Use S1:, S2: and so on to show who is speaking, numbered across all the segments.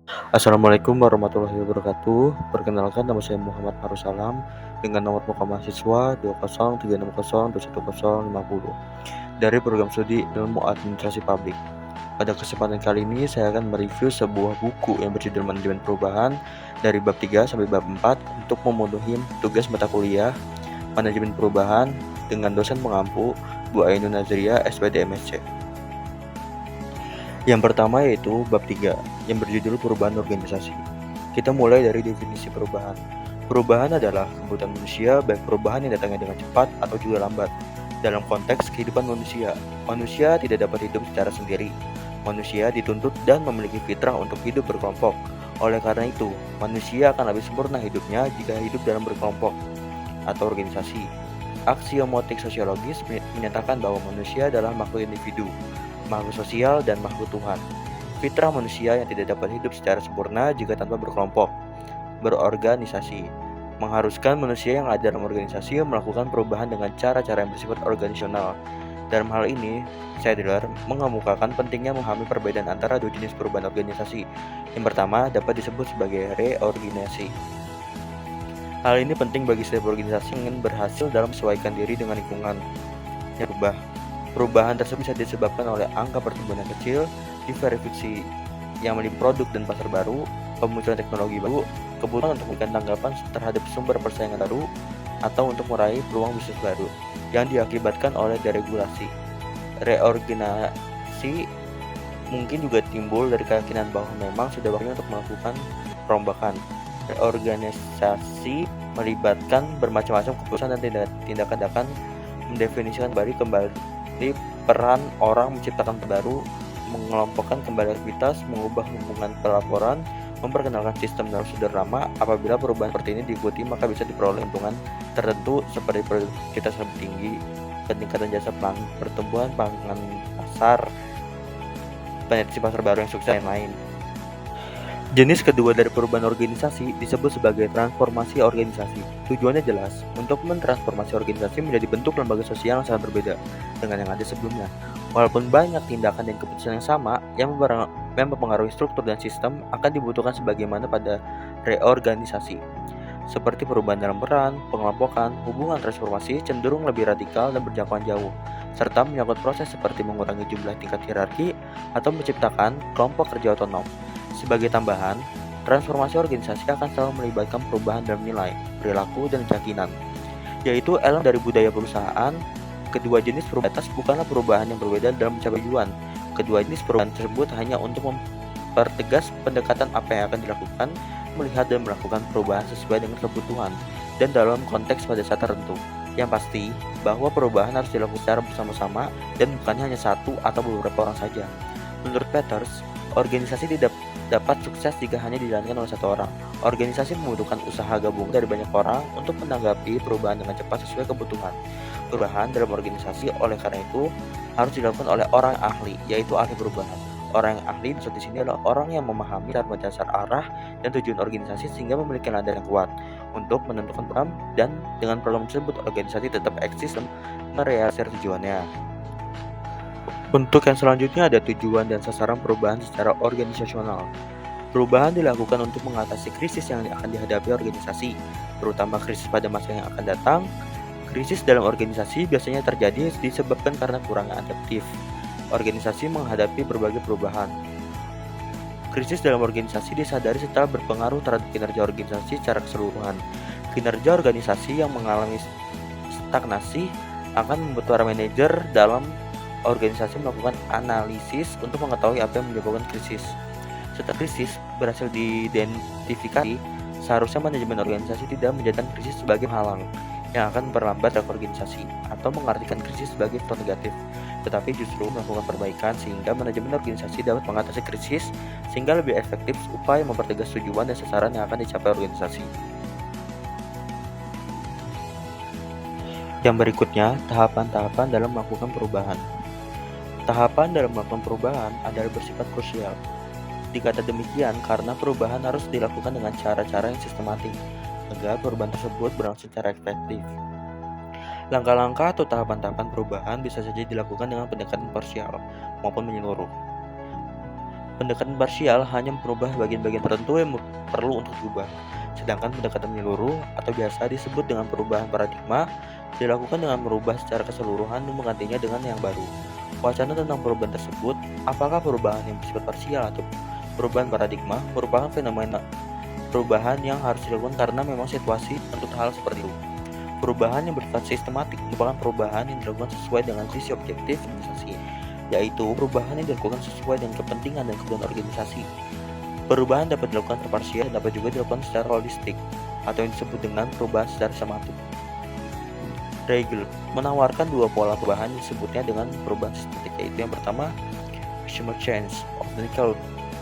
S1: Assalamualaikum warahmatullahi wabarakatuh. Perkenalkan, nama saya Muhammad Marussalam dengan nomor pokok mahasiswa 20360211050 dari program studi Ilmu Administrasi Publik. Pada kesempatan kali ini saya akan mereview sebuah buku yang berjudul Manajemen Perubahan dari bab 3 sampai bab 4 untuk memenuhi tugas mata kuliah Manajemen Perubahan dengan dosen pengampu Bu Ainun Nazria, SPD MSc. Yang pertama yaitu bab 3 yang berjudul Perubahan Organisasi. Kita mulai dari definisi perubahan. Perubahan adalah kebutuhan manusia, baik perubahan yang datangnya dengan cepat atau juga lambat. Dalam konteks kehidupan manusia, manusia tidak dapat hidup secara sendiri. Manusia dituntut dan memiliki fitrah untuk hidup berkelompok. Oleh karena itu, manusia akan lebih sempurna hidupnya jika hidup dalam berkelompok atau organisasi. Aksiomatik sosiologis menyatakan bahwa manusia adalah makhluk individu, makhluk sosial, dan makhluk Tuhan. Fitrah manusia yang tidak dapat hidup secara sempurna jika tanpa berkelompok, berorganisasi, mengharuskan manusia yang ada dalam organisasi melakukan perubahan dengan cara-cara yang bersifat organisasional. Dalam hal ini, Sadler mengemukakan pentingnya memahami perbedaan antara dua jenis perubahan organisasi. Yang pertama dapat disebut sebagai reorganisasi. Hal ini penting bagi setiap organisasi yang ingin berhasil dalam menyesuaikan diri dengan lingkungan yang berubah. Perubahan tersebut bisa disebabkan oleh angka pertumbuhan yang kecil, diverifikasi yang meliputi produk dan pasar baru, kemunculan teknologi baru, kebutuhan untuk memberikan tanggapan terhadap sumber persaingan baru, atau untuk meraih peluang bisnis baru yang diakibatkan oleh deregulasi. Reorganisasi mungkin juga timbul dari keyakinan bahwa memang sudah waktunya untuk melakukan perombakan. Reorganisasi melibatkan bermacam-macam keputusan dan tindakan mendefinisikan kembali peran orang, menciptakan baru, mengelompokkan kembali aktivitas, mengubah hubungan pelaporan, memperkenalkan sistem dalam sudut lama. Apabila perubahan seperti ini diikuti, maka bisa diperoleh keuntungan tertentu seperti produktivitas lebih tinggi, peningkatan jasa pertumbuhan pangan pasar, penetrasi pasar baru yang sukses, dan lain-lain. Jenis kedua dari perubahan organisasi disebut sebagai transformasi organisasi. Tujuannya jelas, untuk mentransformasi organisasi menjadi bentuk lembaga sosial yang sangat berbeda dengan yang ada sebelumnya. Walaupun banyak tindakan dan keputusan yang sama yang mempengaruhi struktur dan sistem, akan dibutuhkan sebagaimana pada reorganisasi. Seperti perubahan dalam peran, pengelompokan, hubungan transformasi cenderung lebih radikal dan berjangkauan jauh, serta menyangkut proses seperti mengurangi jumlah tingkat hierarki atau menciptakan kelompok kerja otonom. Sebagai tambahan, transformasi organisasi akan selalu melibatkan perubahan dalam nilai, perilaku, dan keyakinan, yaitu elemen dari budaya perusahaan. Kedua jenis perubahan atas bukanlah perubahan yang berbeda dalam mencapai tujuan. Kedua jenis perubahan tersebut hanya untuk mempertegas pendekatan apa yang akan dilakukan, melihat dan melakukan perubahan sesuai dengan kebutuhan, dan dalam konteks pada saat tertentu. Yang pasti, bahwa perubahan harus dilakukan secara bersama-sama dan bukan hanya satu atau beberapa orang saja. Menurut Peters, organisasi tidak dapat sukses jika hanya dijalankan oleh satu orang. Organisasi membutuhkan usaha gabungan dari banyak orang untuk menanggapi perubahan dengan cepat sesuai kebutuhan. Perubahan dalam organisasi oleh karena itu harus dilakukan oleh orang ahli, yaitu ahli perubahan. Orang yang ahli maksud di sini adalah orang yang memahami dan mendasar arah dan tujuan organisasi sehingga memiliki landasan yang kuat untuk menentukan program, dan dengan program tersebut organisasi tetap eksis dan merealisasi tujuannya. Untuk yang selanjutnya ada tujuan dan sasaran perubahan secara organisasional. Perubahan dilakukan untuk mengatasi krisis yang akan dihadapi organisasi, terutama krisis pada masa yang akan datang. Krisis dalam organisasi biasanya terjadi disebabkan karena kurang adaptif. Organisasi menghadapi berbagai perubahan. Krisis dalam organisasi disadari setelah berpengaruh terhadap kinerja organisasi secara keseluruhan. Kinerja organisasi yang mengalami stagnasi akan membuat para manajer dalam organisasi melakukan analisis untuk mengetahui apa yang menyebabkan krisis. Setelah krisis berhasil diidentifikasi, seharusnya manajemen organisasi tidak menjadikan krisis sebagai halang yang akan memperlambat organisasi atau mengartikan krisis sebagai faktor negatif, tetapi justru melakukan perbaikan sehingga manajemen organisasi dapat mengatasi krisis sehingga lebih efektif upaya mempertegas tujuan dan sasaran yang akan dicapai organisasi. Yang berikutnya, tahapan-tahapan dalam melakukan perubahan. Tahapan dalam melakukan perubahan adalah bersifat krusial. Dikata demikian karena perubahan harus dilakukan dengan cara-cara yang sistematik agar perubahan tersebut berlangsung secara efektif. Langkah-langkah atau tahapan-tahapan perubahan bisa saja dilakukan dengan pendekatan parsial maupun menyeluruh. Pendekatan parsial hanya merubah bagian-bagian tertentu yang perlu untuk diubah, sedangkan pendekatan menyeluruh atau biasa disebut dengan perubahan paradigma dilakukan dengan merubah secara keseluruhan dan menggantinya dengan yang baru. Wacana tentang perubahan tersebut, apakah perubahan yang bersifat parsial atau perubahan paradigma, merupakan fenomena perubahan yang harus dilakukan karena memang situasi menuntut hal seperti itu. Perubahan yang bersifat sistematik merupakan perubahan yang dilakukan sesuai dengan visi objektif organisasi, yaitu perubahan yang dilakukan sesuai dengan kepentingan dan kebutuhan organisasi. Perubahan dapat dilakukan secara parsial dan dapat juga dilakukan secara holistik, atau yang disebut dengan perubahan secara sistematik. Hegel menawarkan dua pola perubahan yang disebutnya dengan perubahan sistematik, yaitu yang pertama, functional change of the nickel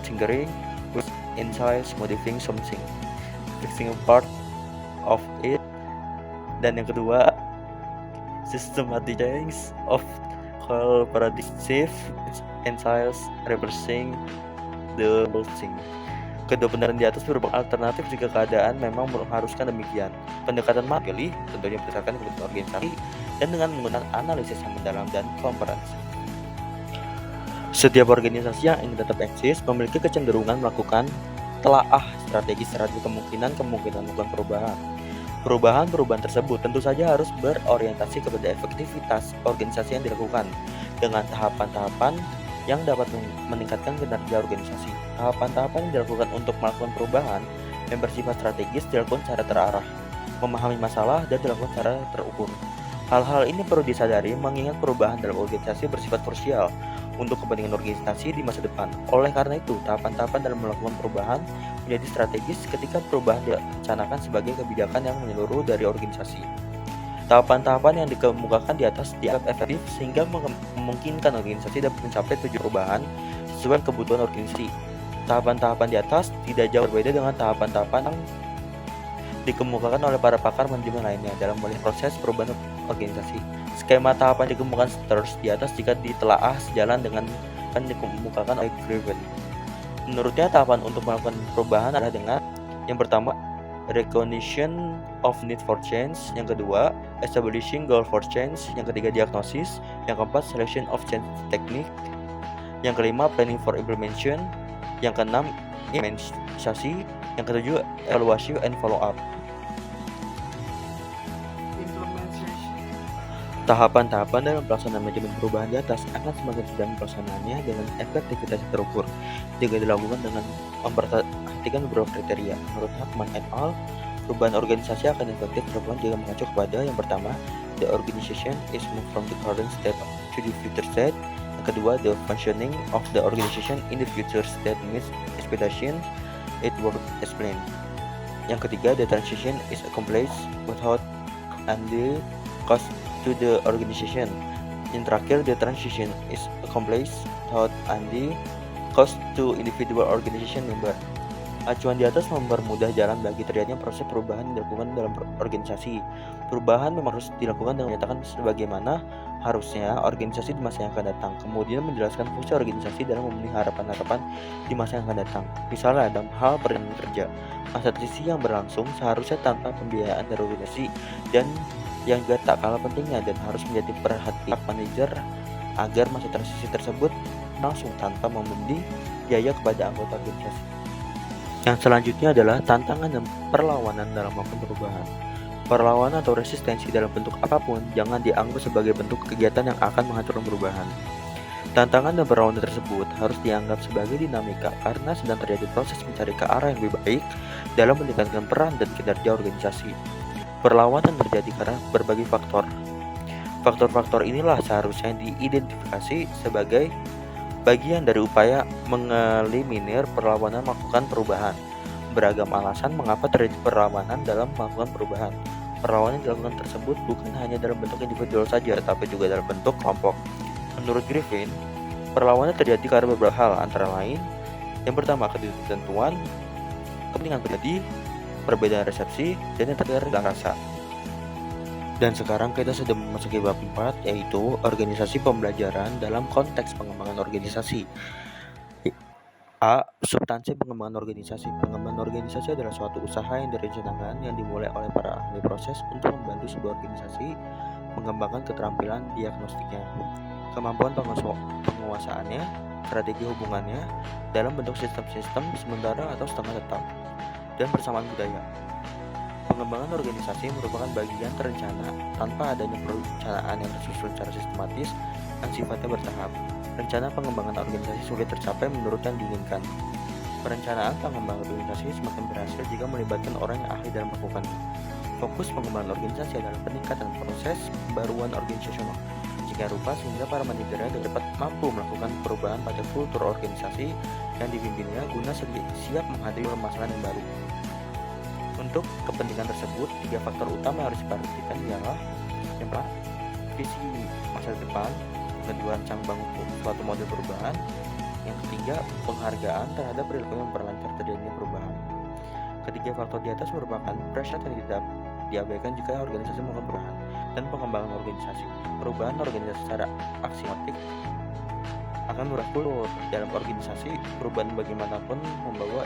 S1: tinkering which entails modifying something, fixing a part of it, dan yang kedua, systematic change of whole paradigm shift which entails reversing the whole thing. Kedua pendekatan di atas merupakan alternatif jika keadaan memang mengharuskan demikian. Pendekatan Machiavelli tentunya berdasarkan kebutuhan organisasi dan dengan menggunakan analisis yang mendalam dan komprehensif. Setiap organisasi yang ingin tetap eksis memiliki kecenderungan melakukan telaah strategi kemungkinan melakukan perubahan. Perubahan tersebut tentu saja harus berorientasi kepada efektivitas organisasi yang dilakukan dengan tahapan-tahapan yang dapat meningkatkan kinerja organisasi. Tahapan-tahapan yang dilakukan untuk melakukan perubahan yang bersifat strategis dilakukan secara terarah, memahami masalah, dan dilakukan secara terukur. Hal-hal ini perlu disadari mengingat perubahan dalam organisasi bersifat krusial untuk kepentingan organisasi di masa depan. Oleh karena itu, tahapan-tahapan dalam melakukan perubahan menjadi strategis ketika perubahan direncanakan sebagai kebijakan yang menyeluruh dari organisasi. Tahapan-tahapan yang dikemukakan di atas dianggap efektif sehingga memungkinkan organisasi dapat mencapai tujuan perubahan sesuai kebutuhan organisasi. Tahapan-tahapan di atas tidak jauh berbeda dengan tahapan-tahapan yang dikemukakan oleh para pakar manajemen lainnya dalam melihat proses perubahan organisasi. Skema tahapan dikemukakan terus di atas jika ditelaah sejalan dengan yang dikemukakan oleh Griffin. Menurutnya, tahapan untuk melakukan perubahan adalah dengan yang pertama, recognition of need for change, yang kedua, establishing goal for change, yang ketiga, diagnosis, yang keempat, selection of change technique, yang kelima, planning for implementation, yang keenam, implementasi, yang ketujuh, evaluasi and follow up. Tahapan-tahapan dalam pelaksanaan manajemen perubahan di atas akan semakin sedang pelaksanaannya dengan efektivitas yang terukur jika dilakukan dengan memperhatikan beberapa kriteria. Menurut Hartman et al., perubahan organisasi akan efektif dilakukan jika mengacu kepada yang pertama, the organization is moved from the current state to the future state. Yang kedua, the functioning of the organization in the future state meets expectation, it work explained. Yang ketiga, the transition is accomplished without undue cost to the organization. Yang terakhir, the transition is accomplished without undue cost to individual organization member. Acuan di atas mempermudah jalan bagi terjadinya proses perubahan yang dilakukan dalam organisasi. Perubahan memang harus dilakukan dengan menyatakan sebagaimana harusnya organisasi di masa yang akan datang, kemudian menjelaskan fungsi organisasi dalam memenuhi harapan-harapan di masa yang akan datang. Misalnya dalam hal perjalanan kerja, masa transisi yang berlangsung seharusnya tanpa pembiayaan dari organisasi dan yang juga tak kalah pentingnya dan harus menjadi perhatian manajer agar masa transisi tersebut langsung tanpa memberi biaya kepada anggota organisasi. Yang selanjutnya adalah tantangan dan perlawanan dalam melakukan perubahan. Perlawanan atau resistensi dalam bentuk apapun jangan dianggap sebagai bentuk kegiatan yang akan menghancurkan perubahan. Tantangan dan perlawanan tersebut harus dianggap sebagai dinamika karena sedang terjadi proses mencari ke arah yang lebih baik dalam meningkatkan peran dan kinerja organisasi. Perlawanan terjadi karena berbagai faktor. Faktor-faktor inilah seharusnya diidentifikasi sebagai bagian dari upaya mengeliminir perlawanan melakukan perubahan. Beragam alasan mengapa terjadi perlawanan dalam melakukan perubahan. Perlawanan yang dilakukan tersebut bukan hanya dalam bentuk individual saja, tapi juga dalam bentuk kelompok. Menurut Griffin, perlawanan terjadi karena beberapa hal, antara lain, yang pertama, ketidaktentuan, kepentingan pribadi, perbedaan resepsi, dan yang terakhir rasa. Dan sekarang kita sudah memasuki bab 4, yaitu organisasi pembelajaran dalam konteks pengembangan organisasi. A. Substansi pengembangan organisasi. Pengembangan organisasi adalah suatu usaha yang direncanakan yang dimulai oleh para ahli proses untuk membantu sebuah organisasi mengembangkan keterampilan diagnostiknya, kemampuan penguasaannya, strategi hubungannya dalam bentuk sistem-sistem sementara atau setengah tetap, dan persamaan budaya. Pengembangan organisasi merupakan bagian terencana tanpa adanya perencanaan yang tersusun secara sistematis dan sifatnya bertahap. Rencana pengembangan organisasi sulit tercapai menurut yang diinginkan. Perencanaan pengembangan organisasi semakin berhasil jika melibatkan orang yang ahli dalam melakukannya. Fokus pengembangan organisasi adalah peningkatan proses pembaruan organisasional jika rupa sehingga para manajernya dapat mampu melakukan perubahan pada kultur organisasi yang dipimpinnya guna siap menghadapi permasalahan yang baru. Untuk kepentingan tersebut, 3 faktor utama harus diperhatikan ialah yang pertama, visi masa depan, kedua, rancang bangun suatu model perubahan, yang ketiga, penghargaan terhadap perilaku yang memperlancar terjadinya perubahan. Ketiga faktor di atas merupakan prasyarat yang tidak diabaikan jika organisasi melakukan perubahan dan pengembangan organisasi. Perubahan organisasi secara aksiomatik akan merubah dalam organisasi. Perubahan bagaimanapun membawa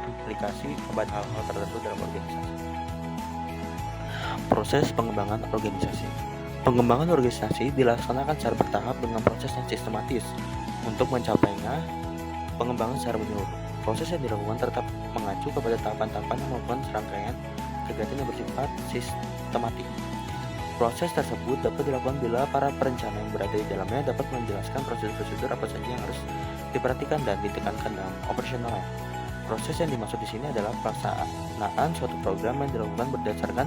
S1: implikasi kepada hal-hal tertentu dalam organisasi. Proses pengembangan organisasi. Pengembangan organisasi dilaksanakan secara bertahap dengan proses yang sistematis. Untuk mencapainya, pengembangan secara menyeluruh. Proses yang dilakukan tetap mengacu kepada tahapan-tahapan yang melakukan serangkaian kegiatan yang bersifat sistematik. Proses tersebut dapat dilakukan bila para perencana yang berada di dalamnya dapat menjelaskan prosedur-prosedur apa saja yang harus diperhatikan dan ditekankan dalam operasionalnya. Proses yang dimaksud di sini adalah pelaksanaan suatu program yang dilakukan berdasarkan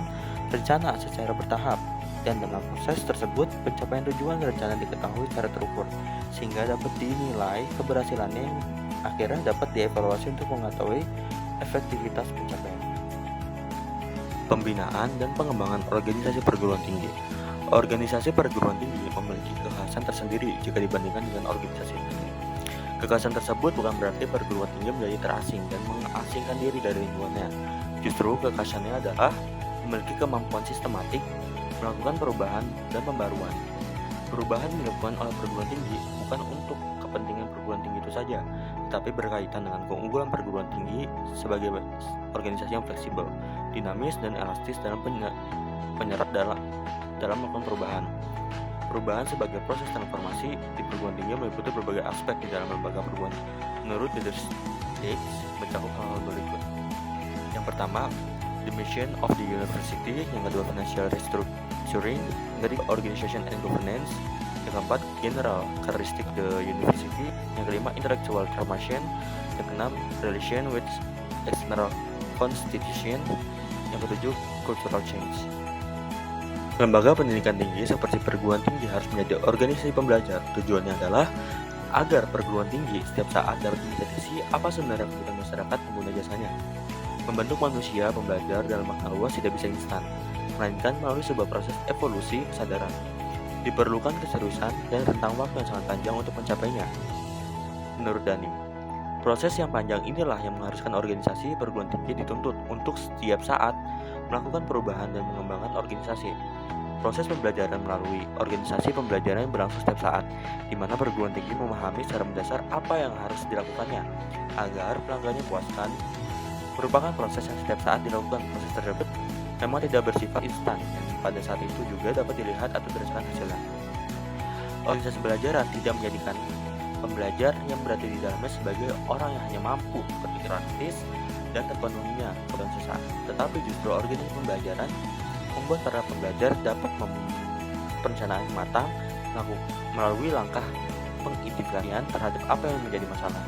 S1: rencana secara bertahap, dan dengan proses tersebut pencapaian tujuan rencana diketahui secara terukur sehingga dapat dinilai keberhasilannya yang akhirnya dapat dievaluasi untuk mengetahui efektivitas pencapaian. Pembinaan dan pengembangan organisasi perguruan tinggi. Organisasi perguruan tinggi memiliki kekhasan tersendiri jika dibandingkan dengan organisasi lain. Kekhasan tersebut bukan berarti perguruan tinggi menjadi terasing dan mengasingkan diri dari lingkungannya. Justru kekhasannya adalah memiliki kemampuan sistematik melakukan perubahan dan pembaruan. Perubahan dilakukan oleh perguruan tinggi bukan untuk kepentingan perguruan tinggi itu saja, tetapi berkaitan dengan keunggulan perguruan tinggi sebagai organisasi yang fleksibel, dinamis, dan elastis dalam penyerap dalam melakukan perubahan. Perubahan sebagai proses transformasi di perguruan tinggi meliputi berbagai aspek di dalam lembaga perguruan. Menurut Leadership mencakup hal-hal berikut. Yang pertama, the mission of the university. Yang kedua, financial restructuring. Yang ketiga, organization and governance. Yang keempat, general characteristic the university. Yang kelima, intellectual transformation. Yang keenam, relation with external constitution. Yang ketujuh, cultural change. Lembaga pendidikan tinggi seperti perguruan tinggi harus menjadi organisasi pembelajar. Tujuannya adalah agar perguruan tinggi setiap saat dapat mendeteksi apa sebenarnya kebutuhan masyarakat pengguna jasanya. Membentuk manusia pembelajar dalam makna luas tidak bisa instan, melainkan melalui sebuah proses evolusi kesadaran. Diperlukan keseriusan dan rentang waktu yang sangat panjang untuk mencapainya. Menurut Danim, proses yang panjang inilah yang mengharuskan organisasi perguruan tinggi dituntut untuk setiap saat melakukan perubahan dan mengembangkan organisasi. Proses pembelajaran melalui organisasi pembelajaran yang berlangsung setiap saat, di mana perguruan tinggi memahami secara mendasar apa yang harus dilakukannya agar pelanggannya puaskan, merupakan proses yang setiap saat dilakukan. Proses tersebut memang tidak bersifat instan, dan pada saat itu juga dapat dilihat atau dirasakan hasilnya. Organisasi pembelajaran tidak menjadikan pembelajar yang berada di dalamnya sebagai orang yang hanya mampu berpikiran kritis dan terpenuhinya kebutuhan sesaat, tetapi justru organisasi pembelajaran membuat para pembelajar dapat perencanaan matang melalui langkah pengidentifikasian terhadap apa yang menjadi masalah.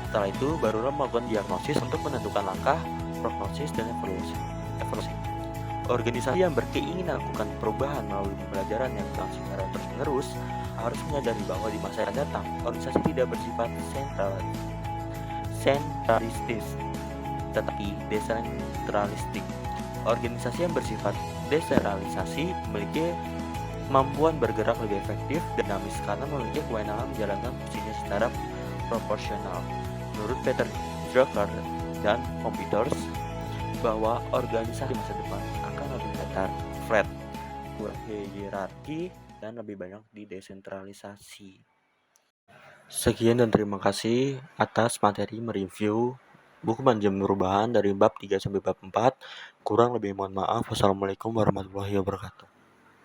S1: Setelah itu barulah melakukan diagnosis untuk menentukan langkah, prognosis, dan evaluasi. Organisasi yang berkeinginan melakukan perubahan melalui pembelajaran yang berlangsung secara terus-menerus harus menyadari bahwa di masa yang datang organisasi tidak bersifat sentralistis, tetapi desentralistik. Organisasi yang bersifat desentralisasi memiliki kemampuan bergerak lebih efektif dan dinamis karena memiliki kewenangan menjalankan fungsinya secara proporsional. Menurut Peter Drucker dan Computers, bahwa organisasi masa depan akan lebih flat, kurang hierarki, dan lebih banyak didesentralisasi. Sekian dan terima kasih atas materi mereview buku manajemen perubahan dari bab 3 sampai bab 4. Kurang lebih mohon maaf. Wassalamualaikum warahmatullahi wabarakatuh.